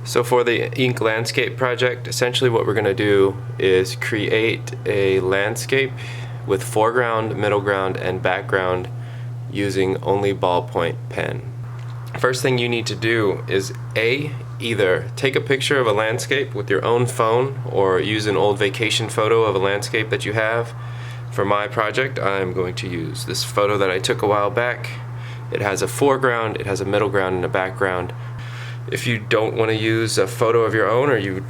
So for the ink landscape project, essentially what we're going to do is create a landscape with foreground, middle ground, and background using only ballpoint pen. First thing you need to do is either take a picture of a landscape with your own phone or use an old vacation photo of a landscape that you have. For my project, I'm going to use this photo that I took a while back. It has a foreground, it has a middle ground, and a background. If you don't want to use a photo of your own, or you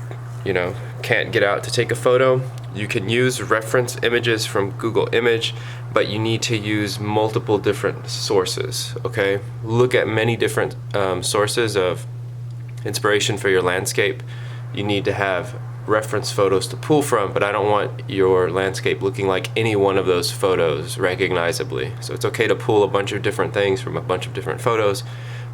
can't get out to take a photo, you can use reference images from Google Image, but you need to use multiple different sources, okay? Look at many different sources of inspiration for your landscape. You need to have reference photos to pull from, but I don't want your landscape looking like any one of those photos recognizably. So it's okay to pull a bunch of different things from a bunch of different photos,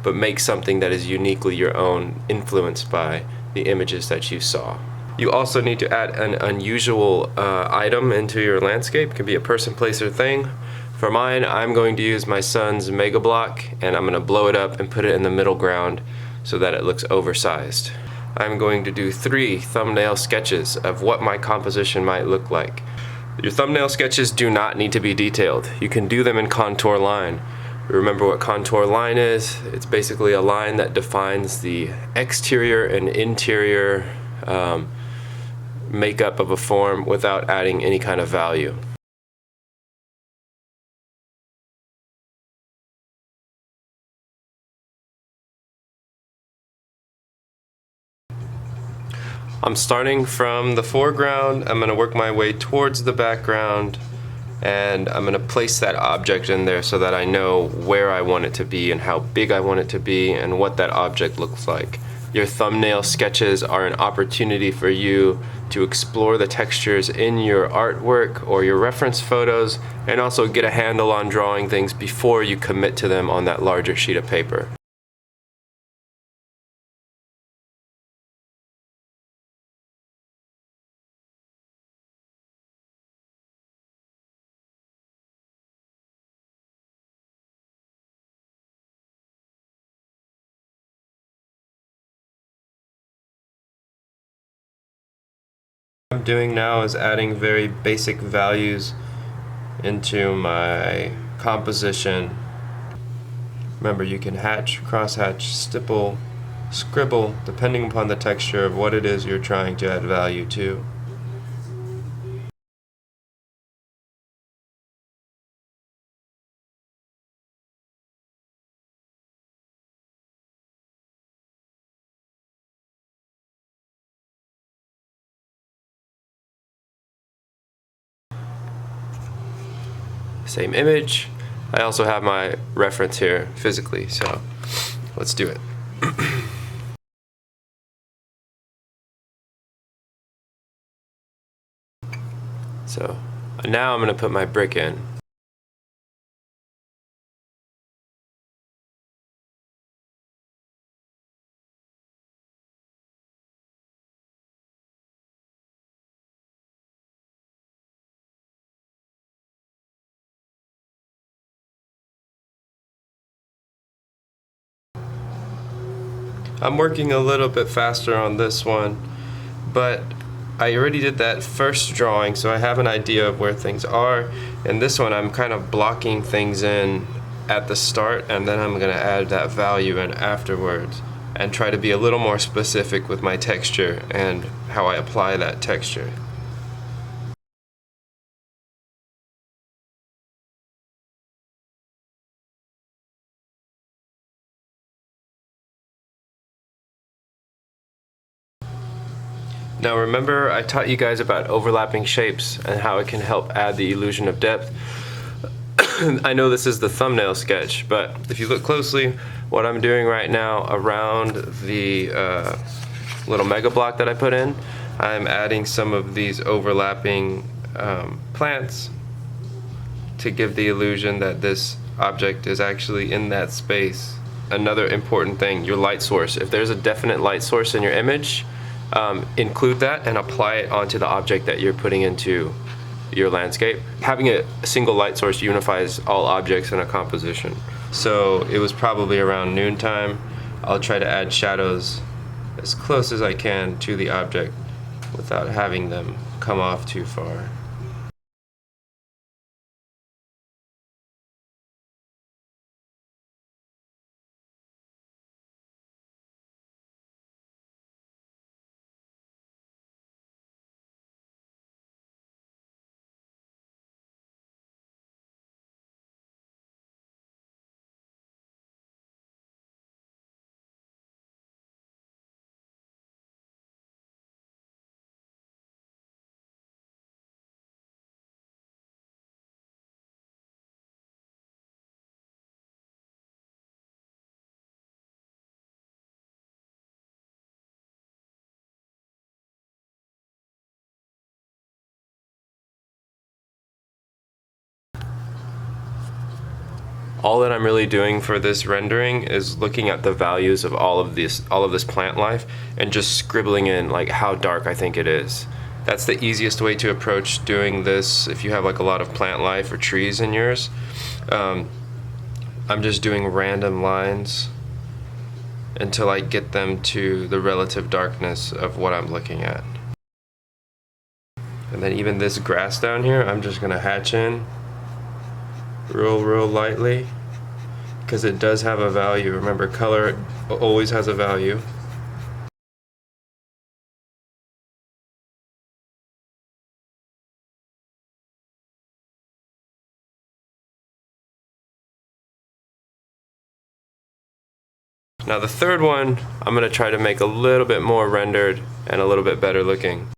but make something that is uniquely your own, influenced by the images that you saw. You also need to add an unusual item into your landscape. It can be a person, place, or thing. For mine, I'm going to use my son's Mega Block, and I'm going to blow it up and put it in the middle ground so that it looks oversized. I'm going to do 3 thumbnail sketches of what my composition might look like. Your thumbnail sketches do not need to be detailed. You can do them in contour line. Remember what contour line is? It's basically a line that defines the exterior and interior makeup of a form without adding any kind of value. I'm starting from the foreground. I'm going to work my way towards the background, and I'm going to place that object in there so that I know where I want it to be and how big I want it to be and what that object looks like. Your thumbnail sketches are an opportunity for you to explore the textures in your artwork or your reference photos, and also get a handle on drawing things before you commit to them on that larger sheet of paper. What I'm doing now is adding very basic values into my composition. Remember, you can hatch, crosshatch, stipple, scribble, depending upon the texture of what it is you're trying to add value to. Same image. I also have my reference here physically, so let's do it. So now I'm going to put my brick in. I'm working a little bit faster on this one, but I already did that first drawing, so I have an idea of where things are. And this one, I'm kind of blocking things in at the start, and then I'm going to add that value in afterwards and try to be a little more specific with my texture and how I apply that texture. Now remember, I taught you guys about overlapping shapes and how it can help add the illusion of depth. I know this is the thumbnail sketch, but if you look closely, what I'm doing right now around the little Mega Block that I put in, I'm adding some of these overlapping plants to give the illusion that this object is actually in that space. Another important thing, your light source. If there's a definite light source in your image, include that and apply it onto the object that you're putting into your landscape. Having a single light source unifies all objects in a composition. So it was probably around noontime. I'll try to add shadows as close as I can to the object without having them come off too far. All that I'm really doing for this rendering is looking at the values of all of this plant life and just scribbling in like how dark I think it is. That's the easiest way to approach doing this if you have like a lot of plant life or trees in yours. I'm just doing random lines until I get them to the relative darkness of what I'm looking at. And then even this grass down here, I'm just gonna hatch in real lightly, because it does have a value. Remember, color always has a value. Now the third one, I'm gonna try to make a little bit more rendered and a little bit better looking.